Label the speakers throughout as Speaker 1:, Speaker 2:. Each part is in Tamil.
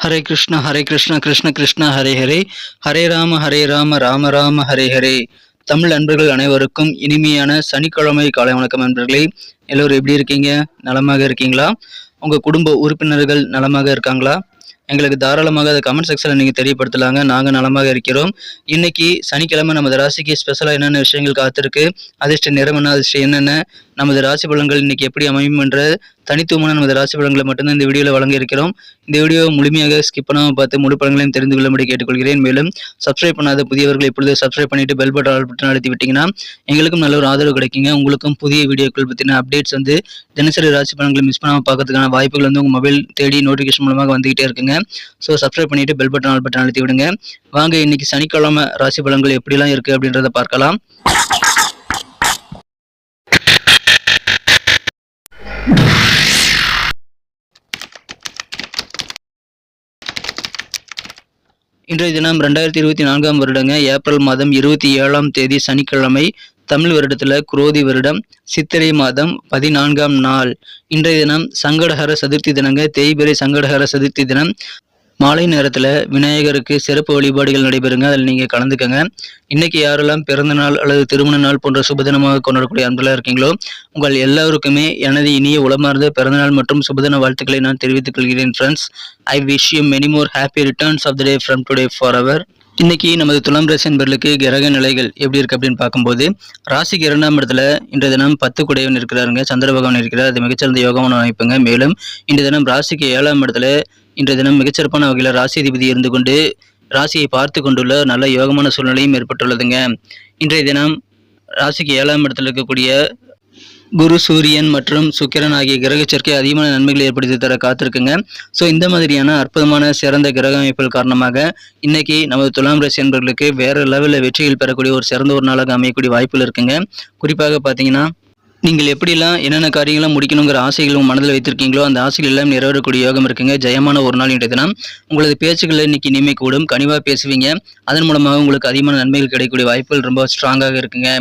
Speaker 1: ஹரே கிருஷ்ண கிருஷ்ண கிருஷ்ண ஹரே ஹரே, ஹரே ராம ராம ராம ஹரே ஹரே. தமிழ் நண்பர்கள் அனைவருக்கும் இனிமையான சனிக்கிழமை காலை வணக்கம் நண்பர்களே. எல்லோரும் எப்படி இருக்கீங்க? நலமாக இருக்கீங்களா? உங்கள் குடும்ப உறுப்பினர்கள் நலமாக இருக்காங்களா? எங்களுக்கு தாராளமாக அதை கமெண்ட் செக்ஷனில் நீங்கள் தெரியப்படுத்தலாங்க. நாங்கள் நலமாக இருக்கிறோம். இன்னைக்கு சனிக்கிழமை நமது ராசிக்கு ஸ்பெஷலாக என்னென்ன விஷயங்கள் காத்திருக்கு, அதிர்ஷ்ட நிறம் என்ன, அதிர்ஷ்டம் என்னென்ன, நமது ராசி பலன்கள் இன்னைக்கு எப்படி அமையும் என்ற தனித்துவமான நமது ராசி பலன்களை மட்டும்தான் இந்த வீடியோவில் வழங்க இருக்கிறோம். இந்த வீடியோ முழுமையாக ஸ்கிப் பண்ணாமல் பார்த்து முழு பலன்களையும் தெரிந்து கொள்ளும்படி கேட்டுக்கொள்கிறேன். மேலும் சப்ஸ்கிரைப் பண்ணாத புதியவர்கள் இப்பொழுது சப்ஸ்கிரைப் பண்ணிட்டு பெல் பட்டன் அழுத்தி விட்டீங்கன்னா எங்களுக்கும் நல்ல ஒரு ஆதரவு கிடைக்குங்க. உங்களுக்கும் புதிய வீடியோக்கள் பற்றின அப்டேட்ஸ் தினசரி ராசி பலன்களை மிஸ் பண்ணாமல் பார்க்கறதுக்கான வாய்ப்புகள் உங்கள் மொபைல் தேடி நோட்டிஃபிகேஷன் மூலமாக வந்துகிட்டே இருக்குங்க. ஸோ சப்ஸ்கிரைப் பண்ணிட்டு பெல் பட்டன் அழுத்தி விடுங்க. வாங்க இன்னைக்கு சனிக்கிழமை ராசி பலன்கள் எப்படிலாம் இருக்கு அப்படின்றத பார்க்கலாம். இன்றைய தினம் 2024 வருடங்க ஏப்ரல் மாதம் 27ஆம் தேதி சனிக்கிழமை. தமிழ் வருடத்தில் குரோதி வருடம் சித்திரை மாதம் 14ஆம் நாள். இன்றைய தினம் சங்கடஹர சதுர்த்தி தினங்க. தேய்பிறை சங்கடஹர சதுர்த்தி தினம். மாலை நேரத்தில் விநாயகருக்கு சிறப்பு வழிபாடுகள் நடைபெறுங்க. அதில் நீங்கள் கலந்துக்கங்க. இன்னைக்கு யாரெல்லாம் பிறந்த நாள் அல்லது திருமண நாள் போன்ற சுபதினமாக கொண்டாடக்கூடிய அன்பர்களாக இருக்கீங்களோ உங்கள் எல்லோருக்குமே எனது இனிய உளமார்ந்த பிறந்தநாள் மற்றும் சுபதின வாழ்த்துக்களை நான் தெரிவித்துக் கொள்கிறேன். Friends, I wish you many more happy returns of the day from today for ever. இன்னைக்கு நமது துலாம் ராசி என்பர்களுக்கு கிரக நிலைகள் எப்படி இருக்கு அப்படின்னு பார்க்கும்போது, ராசிக்கு 2ஆம் இடத்துல இன்றைய தினம் 10 குடையவன் இருக்கிறாருங்க. சந்திர பகவான் இருக்கிறார். அது மிகச்சிறந்த யோகமான அமைப்புங்க. மேலும் இன்றைய தினம் ராசிக்கு 7ஆம் இடத்துல இன்றைய தினம் மிகச்சிறப்பான வகையில் ராசி அதிபதி இருந்து கொண்டு ராசியை பார்த்து கொண்டுள்ள நல்ல யோகமான சூழ்நிலையும் ஏற்பட்டுள்ளதுங்க. இன்றைய தினம் ராசிக்கு 7ஆம் இடத்துல இருக்கக்கூடிய குரு, சூரியன் மற்றும் சுக்கிரன் ஆகிய கிரக சேர்க்கை அதிகமான நன்மைகளை ஏற்படுத்தி தர காத்திருக்குங்க. ஸோ இந்த மாதிரியான அற்புதமான சிறந்த கிரக அமைப்புகள் காரணமாக இன்னைக்கு நமது துலாம் ராசி என்பவர்களுக்கு வேற லெவலில் வெற்றிகள் பெறக்கூடிய ஒரு சிறந்த ஒரு நாளாக அமையக்கூடிய வாய்ப்புகள் இருக்குங்க. குறிப்பாக பார்த்தீங்கன்னா, நீங்கள் எப்படிலாம் என்னென்ன காரியங்களாம் முடிக்கணுங்கிற ஆசைகள் உங்கள் மனதில் வைத்திருக்கீங்களோ அந்த ஆசைகள் எல்லாம் நிறைவேறக்கூடிய யோகம் இருக்குங்க. ஜெயமான ஒரு நாள் இன்றைய தினம். உங்களது பேச்சுக்களை இன்னைக்கு இனிமை கூடும். கனிவாக பேசுவீங்க. அதன் மூலமாக உங்களுக்கு அதிகமான நன்மைகள் கிடைக்கக்கூடிய வாய்ப்புகள் ரொம்ப ஸ்ட்ராங்காக இருக்குங்க.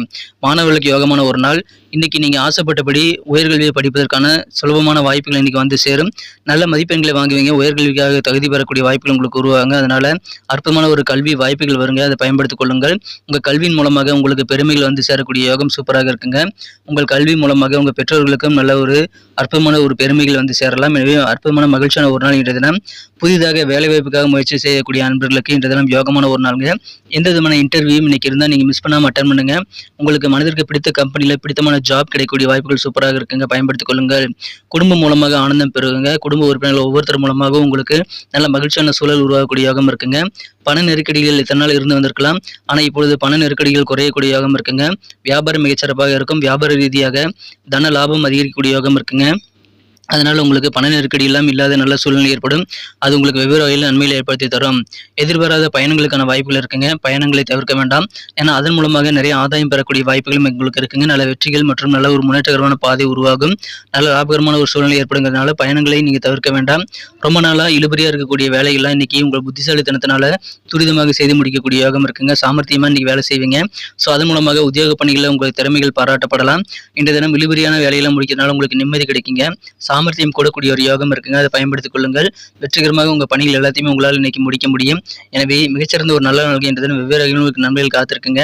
Speaker 1: மாணவர்களுக்கு யோகமான ஒரு நாள். இன்னைக்கு நீங்கள் ஆசைப்பட்டபடி உயர்கல்வியை படிப்பதற்கான சுலபமான வாய்ப்புகள் இன்னைக்கு வந்து சேரும். நல்ல மதிப்பெண்களை வாங்குவீங்க. உயர்கல்விக்காக தகுதி பெறக்கூடிய வாய்ப்புகள் உங்களுக்கு உருவாங்க. அதனால அற்புதமான ஒரு கல்வி வாய்ப்புகள் வருங்க. அதை பயன்படுத்திக் கொள்ளுங்கள். உங்கள் கல்வியின் மூலமாக உங்களுக்கு பெருமைகள் வந்து சேரக்கூடிய யோகம் சூப்பராக இருக்குங்க. உங்கள் கல்வி மூலமாக உங்கள் பெற்றோர்களுக்கும் நல்ல ஒரு அற்புதமான ஒரு பெருமைகள் வந்து சேரலாம். எனவே அற்புதமான மகிழ்ச்சியான ஒரு நாள் இன்றைய தினம். புதிதாக வேலைவாய்ப்புக்காக முயற்சி செய்யக்கூடிய அன்பர்களுக்கு இன்றைய தினம் யோகமான ஒரு நாளுங்க. எந்த விதமான இன்டர்வியூ இன்னைக்கு இருந்தால் நீங்கள் மிஸ் பண்ணாமல் அட்டன் பண்ணுங்க. உங்களுக்கு மனதிற்கு பிடித்த கம்பெனியில் பிடித்தமான ஜாப் கிடைக்கக்கூடிய வாய்ப்புகள் சூப்பராக இருக்குங்க. பயன்படுத்திக் கொள்ளுங்கள். குடும்பம் மூலமாக ஆனந்தம் பெறுங்க. குடும்ப உறுப்பினர்கள் ஒவ்வொருத்தர் மூலமாக உங்களுக்கு நல்ல மகிழ்ச்சியான சூழல் உருவாகக்கூடிய யோகம் இருக்குங்க. பண நெருக்கடிகள் இத்தனை நாள் இருந்து வந்திருக்கலாம். ஆனால் இப்பொழுது பண நெருக்கடிகள் குறையக்கூடிய யோகம் இருக்குங்க. வியாபாரம் மிகச்சிறப்பாக இருக்கும். வியாபார ரீதியாக தன லாபம் அதிகரிக்கக்கூடிய யோகம் இருக்குங்க. அதனால் உங்களுக்கு பண நெருக்கடி எல்லாம் இல்லாத நல்ல சூழ்நிலை ஏற்படும். அது உங்களுக்கு வெவ்வேறு வகையில் நன்மையில் ஏற்படுத்தி தரும். எதிர்பாராத பயணங்களுக்கான வாய்ப்புகள் இருக்குங்க. பயணங்களை தவிர்க்க வேண்டாம். ஏன்னா அதன் மூலமாக நிறைய ஆதாயம் பெறக்கூடிய வாய்ப்புகளும் உங்களுக்கு இருக்குங்க. நல்ல வெற்றிகள் மற்றும் நல்ல ஒரு முன்னேற்றகரமான பாதை உருவாகும். நல்ல லாபகரமான ஒரு சூழ்நிலை ஏற்படுங்கிறதுனால பயணங்களை நீங்கள் தவிர்க்க வேண்டாம். ரொம்ப நாளாக இழுபறியாக இருக்கக்கூடிய வேலைகள்லாம் இன்னைக்கு உங்கள் புத்திசாலித்தனத்தினால துரிதமாக செய்து முடிக்கக்கூடிய யோகம் இருக்குங்க. சாமர்த்தியமாக இன்னைக்கு வேலை செய்வீங்க. ஸோ அதன் மூலமாக உத்தியோக பணிகளில் உங்கள் திறமைகள் பாராட்டப்படலாம். இன்றைய தினம் இழுபறியான வேலையெல்லாம் முடிக்கிறதுனால உங்களுக்கு நிம்மதி கிடைக்குங்க. சாமர்த்தியம் கூடக்கூடிய ஒரு யோகம் இருக்குங்க. அதை பயன்படுத்திக் கொள்ளுங்கள். வெற்றிகரமாக உங்கள் பணிகள் எல்லாத்தையுமே உங்களால் இன்னைக்கு முடிக்க முடியும். எனவே மிகச்சிறந்த ஒரு நல்ல நாள் என்ற தினம் வெவ்வேறு உங்களுக்கு நன்மைகள் காத்திருக்குங்க.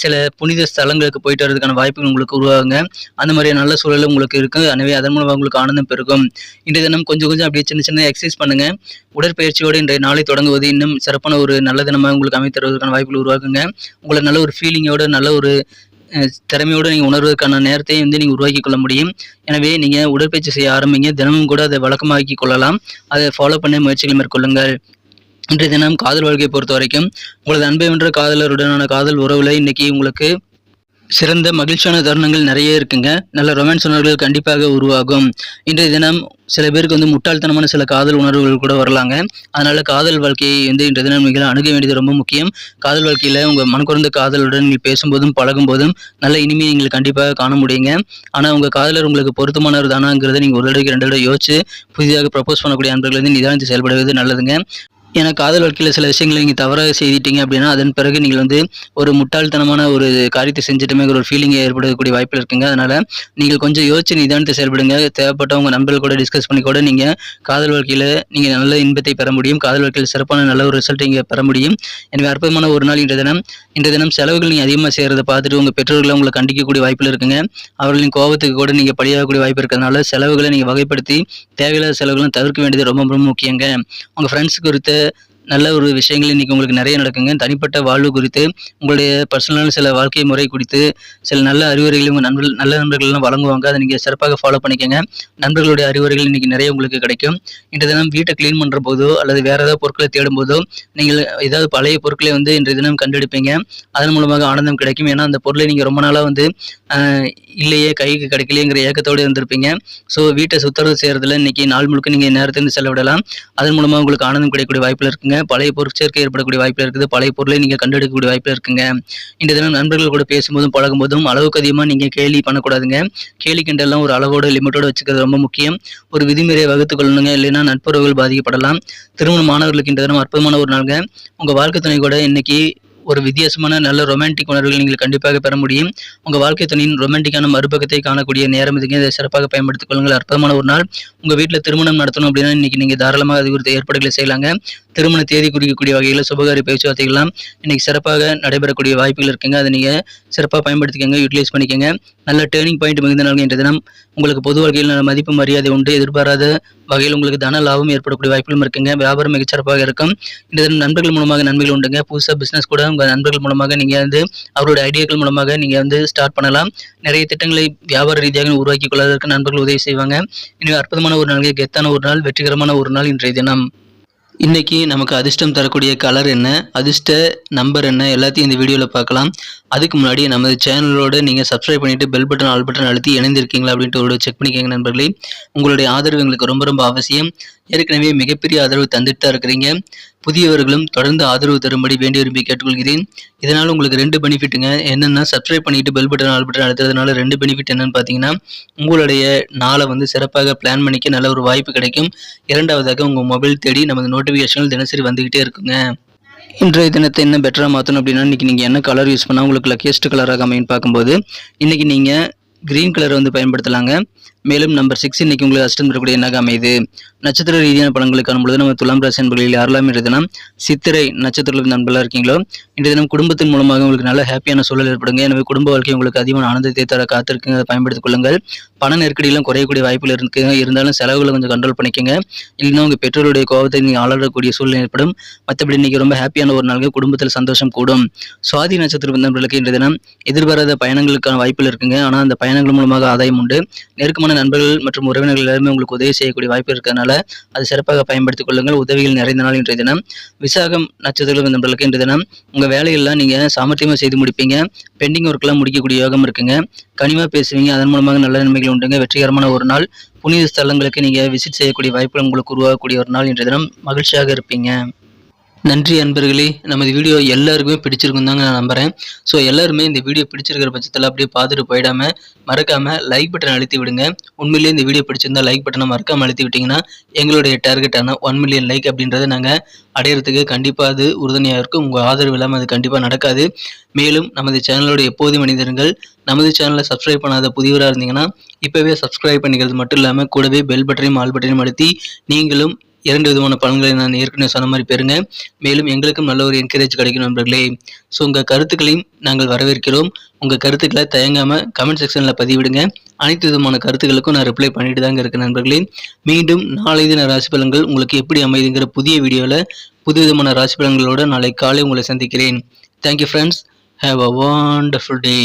Speaker 1: சில புனித ஸ்தலங்களுக்கு போயிட்டு வரதுக்கான வாய்ப்புகள் உங்களுக்கு உருவாகுங்க. அந்த மாதிரியான நல்ல சூழலும் உங்களுக்கு இருக்கு. எனவே அதன் மூலமாக உங்களுக்கு ஆனந்தம் பெருகும். இன்றைய தினம் கொஞ்சம் அப்படியே சின்ன சின்ன எக்ஸசைஸ் பண்ணுங்க. உடற்பயிற்சியோடு இன்றைய நாளை தொடங்குவது இன்னும் சிறப்பான ஒரு நல்ல தினமாக உங்களுக்கு அமைத்து தருவதற்கான வாய்ப்புகள் உருவாக்குங்க. உங்களை நல்ல ஒரு ஃபீலிங்கோட நல்ல ஒரு திறமையோடு நீங்கள் உணர்வதற்கான நேரத்தை நீங்கள் உருவாக்கி கொள்ள முடியும். எனவே நீங்கள் உடற்பயிற்சி செய்ய ஆரம்பிங்க. தினமும் கூட அதை வழக்கமாக்கி கொள்ளலாம். அதை ஃபாலோ பண்ண முயற்சிகளை மேற்கொள்ளுங்கள். இன்றைய தினம் காதல் வாழ்க்கையை பொறுத்த வரைக்கும் உங்களது அன்பை வென்ற காதலருடனான காதல் உறவுல இன்னைக்கு உங்களுக்கு சிறந்த மகிழ்ச்சியான தருணங்கள் நிறைய இருக்குங்க. நல்ல ரொமான்ஸ் உணர்வுகள் கண்டிப்பாக உருவாகும். இன்றைய தினம் சில பேருக்கு முட்டாள்தனமான சில காதல் உணர்வுகள் கூட வரலாங்க. அதனால காதல் வாழ்க்கையை இன்றைய தினம் மிக அணுக வேண்டியது ரொம்ப முக்கியம். காதல் வாழ்க்கையில உங்க மனக்குறந்த காதலுடன் நீ பேசும்போதும் பழகும் போதும் நல்ல இனிமையை நீங்கள் கண்டிப்பாக காண முடியுங்க. ஆனா உங்க காதலர் உங்களுக்கு பொருத்தமானவர் தானாங்கிறத நீங்க ஒரு தடவைக்கு 2 தடவை யோசிச்சு புதிதாக ப்ரப்போஸ் பண்ணக்கூடிய அன்பர்கள் நிதானித்து செயல்படுவது நல்லதுங்க. ஏன்னா காதல் வாழ்க்கையில் சில விஷயங்களை நீங்கள் தவறாக செய்துட்டீங்க அப்படின்னா அதன் பிறகு நீங்கள் வந்து ஒரு முட்டாள்தனமான ஒரு காரியத்தை செஞ்சுட்டுமே ஒரு ஃபீலிங்கை ஏற்படக்கூடிய வாய்ப்பில் இருக்குங்க. அதனால் நீங்கள் கொஞ்சம் யோசிச்சு நிதானத்தை செயல்படுங்க. தேவைப்பட்ட உங்கள் நண்பர்கள் கூட டிஸ்கஸ் பண்ணி கூட நீங்கள் காதல் வாழ்க்கையில் நீங்கள் நல்ல இன்பத்தை பெற முடியும். காதல் வாழ்க்கையில் சிறப்பான நல்ல ஒரு ரிசல்ட் நீங்கள் பெற முடியும். எனவே அற்புதமான ஒரு நாள் இன்றைய தினம் செலவுகள் நீங்கள் அதிகமாக செய்கிறத பார்த்துட்டு உங்கள் பெற்றோர்களை உங்களை கண்டிக்கக்கூடிய வாய்ப்பில் இருக்குங்க. அவர்களின் கோபத்துக்கு கூட நீங்கள் பழியாகக்கூடிய வாய்ப்பு இருக்கிறதுனால செலவுகளை நீங்கள் வகைப்படுத்தி தேவையில்லாத செலவுகளும் தவிர்க்க வேண்டியது ரொம்ப ரொம்ப முக்கியங்க. உங்கள் ஃப்ரெண்ட்ஸ் குறித்த நல்ல ஒரு விஷயங்கள் இன்றைக்கி உங்களுக்கு நிறைய நடக்குங்க. தனிப்பட்ட வாழ்வு குறித்து உங்களுடைய பர்சனலான சில வாழ்க்கை முறை குறித்து சில நல்ல அறிவுரைகளை உங்கள் நல்ல நண்பர்கள்லாம் வழங்குவாங்க. அதை நீங்கள் சிறப்பாக ஃபாலோ பண்ணிக்கோங்க. நண்பர்களுடைய அறிவுரைகள் இன்றைக்கி நிறைய உங்களுக்கு கிடைக்கும். இன்றைய தினம் வீட்டை க்ளீன் பண்ணுற போதோ அல்லது வேறு ஏதாவது பொருட்களை தேடும் போதோ நீங்கள் ஏதாவது பழைய பொருட்களை வந்து இன்றைய தினம் கண்டெடுப்பீங்க. அதன் மூலமாக ஆனந்தம் கிடைக்கும். ஏன்னா அந்த பொருளை நீங்கள் ரொம்ப நாளாக வந்து இல்லையே கைக்கு கிடைக்கலையேங்கிற ஏக்கத்தோடு இருந்திருப்பீங்க. ஸோ வீட்டை சுத்தரவு செய்கிறதுல இன்றைக்கி நாள் முழுக்க நீங்கள் நேரத்திலிருந்து செலவிடலாம். அதன் மூலமாக உங்களுக்கு ஆனந்தம் கிடைக்கக்கூடிய வாய்ப்பில் இருக்குங்க. பழைய பொருட்சேர்க்கை ஏற்படக்கூடிய வாய்ப்பில் இருக்குது. பழைய பொருளை நீங்கள் கண்டெடுக்கக்கூடிய வாய்ப்பில் இருக்குங்க. இந்த தினம் நண்பர்கள் கூட பேசும்போதும் பழகும்போதும் அளவுக்கு அதிகமாக நீங்கள் கேலி பண்ணக்கூடாதுங்க. கேலி கிண்டெல்லாம் ஒரு அளவோட லிமிட்டோட வச்சுக்கிறது ரொம்ப முக்கியம். ஒரு விதிமுறையை வகுத்து கொள்ளணுங்க. இல்லைன்னா நட்புறவுகள் பாதிக்கப்படலாம். திருமண மாணவர்களுக்கு இந்த தினம் அற்புதமான ஒரு நாளுங்க. உங்கள் வாழ்க்கை துணை கூட இன்னைக்கு ஒரு வித்தியாசமான நல்ல ரொமான்டிக் உணர்வுகள் நீங்கள் கண்டிப்பாக பெற முடியும். உங்கள் வாழ்க்கை துணையின் ரொமான்டிக்கான மறுபக்கத்தை காணக்கூடிய நேரம் இதுங்க. இதை சிறப்பாக பயன்படுத்திக் கொள்ளுங்கள். அற்புதமான ஒரு நாள். உங்கள் வீட்டில் திருமணம் நடத்தணும் அப்படின்னா இன்னைக்கு நீங்கள் தாராளமாக அது குறித்த ஏற்பாடுகளை செய்யலாங்க. திருமண தேதி குறிக்கக்கூடிய வகையில் சுபகாரிய பேச்சுவார்த்தைகள்லாம் இன்னைக்கு சிறப்பாக நடைபெறக்கூடிய வாய்ப்புகள் இருக்குங்க. அதை நீங்கள் சிறப்பாக பயன்படுத்திக்கங்க, யூட்டிலைஸ் பண்ணிக்கங்க. நல்ல டேர்னிங் பாயிண்ட் மிகுந்த நாள் என்ற தினம். உங்களுக்கு பொது வாழ்க்கையில் நல்ல மதிப்பு மரியாதை உண்டு. எதிர்பாராத வகையில் உங்களுக்கு தன லாபம் ஏற்படக்கூடிய வாய்ப்புகளும் இருக்குங்க. வியாபாரம் மிகச்சிறப்பாக இருக்கும். இந்த தினம் நண்பர்கள் மூலமாக நன்மைகள் உண்டுங்க. புதுசாக பிஸ்னஸ் கூட உங்கள் நண்பர்கள் மூலமாக நீங்கள் வந்து அவருடைய ஐடியாக்கள் மூலமாக நீங்கள் வந்து ஸ்டார்ட் பண்ணலாம். நிறைய திட்டங்களை வியாபார ரீதியாக உருவாக்கி கொள்வதற்கு நண்பர்கள் உதவி செய்வாங்க. எனவே அற்புதமான ஒரு நாள், கெத்தான ஒரு நாள், வெற்றிகரமான ஒரு நாள் இன்றைய தினம். இன்னைக்கு நமக்கு அதிர்ஷ்டம் தரக்கூடிய கலர் என்ன, அதிர்ஷ்ட நம்பர் என்ன, எல்லாத்தையும் இந்த வீடியோவில் பார்க்கலாம். அதுக்கு முன்னாடி நமது சேனலோட நீங்கள் சப்ஸ்கிரைப் பண்ணிவிட்டு பெல் பட்டன் ஆல் பட்டன் அழுத்தி இணைந்திருக்கீங்களா அப்படின்ட்டு ஒரு செக் பண்ணிக்கோங்க நண்பர்களே. உங்களுடைய ஆதரவு எங்களுக்கு ரொம்ப ரொம்ப அவசியம். ஏற்கனவே மிகப்பெரிய ஆதரவு தந்துட்டு தான் இருக்கிறீங்க. புதியவர்களும் தொடர்ந்து ஆதரவு தரும்படி வேண்டி விரும்பி கேட்டுக்கொள்கிறேன். இதனால் உங்களுக்கு 2 பெனிஃபிட்டுங்க. என்னென்னா சப்ஸ்கிரைப் பண்ணிவிட்டு பெல் பட்டன் ஆல் பட்டன் அழுத்துறதுனால 2 பெனிஃபிட் என்னென்னு பார்த்தீங்கன்னா, உங்களுடைய நாளை வந்து சிறப்பாக பிளான் பண்ணிக்க நல்ல ஒரு வாய்ப்பு கிடைக்கும். இரண்டாவதாக உங்கள் மொபைல் தேடி நமது நோட்டிஃபிகேஷன்கள் தினசரி வந்துக்கிட்டே இருக்குங்க. இன்றைய தினத்தை இன்னும் பெட்டராக மாற்றணும் அப்படின்னா இன்றைக்கி நீங்கள் என்ன கலர் யூஸ் பண்ணால் உங்களுக்கு லக்கியஸ்ட் கலராக அமைன்னு பார்க்கும்போது இன்றைக்கி நீங்கள் க்ரீன் கலரை வந்து பயன்படுத்தலாங்க. மேலும் நம்பர் 6 இன்னைக்கு உங்களுக்கு அதிர்ஷ்டம் தரக்கூடிய எண்ணாக அமையுது. நட்சத்திர ரீதியான பலன்களை காணும்பொழுது நம்ம துலாம் ராசி நண்பர்களில் யாரெல்லாம் இன்றைய தினம் சித்திரை நட்சத்திரத்தில் நண்பர்களாக இருக்கீங்களோ இன்றைய தினம் குடும்பத்தின் மூலமாக உங்களுக்கு நல்ல ஹாப்பியான சூழல் ஏற்படுங்க. எனவே குடும்ப வாழ்க்கை உங்களுக்கு அதிகமான ஆனந்தத்தை தர காத்திருக்குங்க. அதை பயன்படுத்திக் கொள்ளுங்கள். பண நெருக்கடியெல்லாம் குறையக்கூடிய வாய்ப்புகள் இருக்குங்க. இருந்தாலும் செலவுகளை கொஞ்சம் கண்ட்ரோல் பண்ணிக்கோங்க. இல்லைன்னா உங்கள் பெற்றோருடைய கோபத்தை நீங்கள் ஆளக்கூடிய சூழ்நிலை ஏற்படும். மற்றபடி இன்னைக்கு ரொம்ப ஹாப்பியான ஒரு நாளுக்கு குடும்பத்தில் சந்தோஷம் கூடும். சுவாதி நட்சத்திர நண்பர்களுக்கு இன்றைய தினம் எதிர்பாராத பயணங்களுக்கான வாய்ப்புகள் இருக்குங்க. ஆனால் அந்த பயணங்கள் மூலமாக ஆதாயம் உண்டு. நெருக்கமான நண்பர்கள் மற்றும் உறவினர்கள் எல்லாருமே உங்களுக்கு உதவி செய்யக்கூடிய வாய்ப்பு இருக்கிறதுனால அதை சிறப்பாக பயன்படுத்திக் கொள்ளுங்கள். உதவிகள் நிறைந்த நாள் இன்றைய தினம். விசாகம் நட்சத்திர நண்பர்களுக்கு இன்றைய தினம் உங்கள் வேலையெல்லாம் நீங்கள் சாமர்த்தியமாக செய்து முடிப்பீங்க. பெண்டிங் ஒர்க்கெல்லாம் முடிக்கக்கூடிய யோகம் இருக்குங்க. கனிவாக பேசுவீங்க. அதன் மூலமாக நல்ல நன்மைகள் உண்டுங்க. வெற்றிகரமான ஒரு நாள். புனித ஸ்தலங்களுக்கு நீங்கள் விசிட் செய்யக்கூடிய வாய்ப்புகள் உங்களுக்கு உருவாகக்கூடிய ஒரு நாள் இன்றைய தினம். மகிழ்ச்சியாக இருப்பீங்க. நன்றி அன்பர்களே. நமது வீடியோ எல்லாருக்குமே பிடிச்சிருக்கும் தாங்க நான் நம்புகிறேன். ஸோ எல்லாருமே இந்த வீடியோ பிடிச்சிருக்கிற பட்சத்தில் அப்படியே பார்த்துட்டு போயிடாமல் மறக்காமல் லைக் பட்டன் அழுத்தி விடுங்க. உண்மையிலேயே இந்த வீடியோ பிடிச்சிருந்தால் லைக் பட்டனை மறக்காமல் அழுத்தி விட்டிங்கன்னா எங்களுடைய டார்கெட்டான 1 மில்லியன் லைக் அப்படின்றத நாங்கள் அடையிறதுக்கு கண்டிப்பாக அது உறுதுணையாக இருக்கும். உங்கள் ஆதரவு இல்லாமல் அது கண்டிப்பாக நடக்காது. மேலும் நமது சேனலோட எப்போதும் மனிதர்கள் நமது சேனலை சப்ஸ்கிரைப் பண்ணாத புதியவராக இருந்தீங்கன்னா இப்போவே சப்ஸ்கிரைப் பண்ணிக்கிறது மட்டும் இல்லாமல் கூடவே பெல் பட்டனையும் ஆல் பட்டனையும் அழுத்தி நீங்களும் 2 விதமான பலன்களை நான் ஏற்கனவே சொன்ன மாதிரி பெறுங்க. மேலும் எங்களுக்கும் நல்ல ஒரு என்கரேஜ் கிடைக்கும் நண்பர்களே. ஸோ உங்கள் கருத்துக்களையும் நாங்கள் வரவேற்கிறோம். உங்கள் கருத்துக்களை தயங்காமல் கமெண்ட் செக்ஷனில் பதிவிடுங்க. அனைத்து விதமான கருத்துக்களுக்கும் நான் ரிப்ளை பண்ணிட்டு தாங்க இருக்கேன் நண்பர்களே. மீண்டும் நாளை தின ராசி பலன்கள் உங்களுக்கு எப்படி அமைதுங்கிற புதிய வீடியோவில் புது விதமான ராசி பலன்களோடு நாளை காலை உங்களை சந்திக்கிறேன். Thank you friends. Have a wonderful day.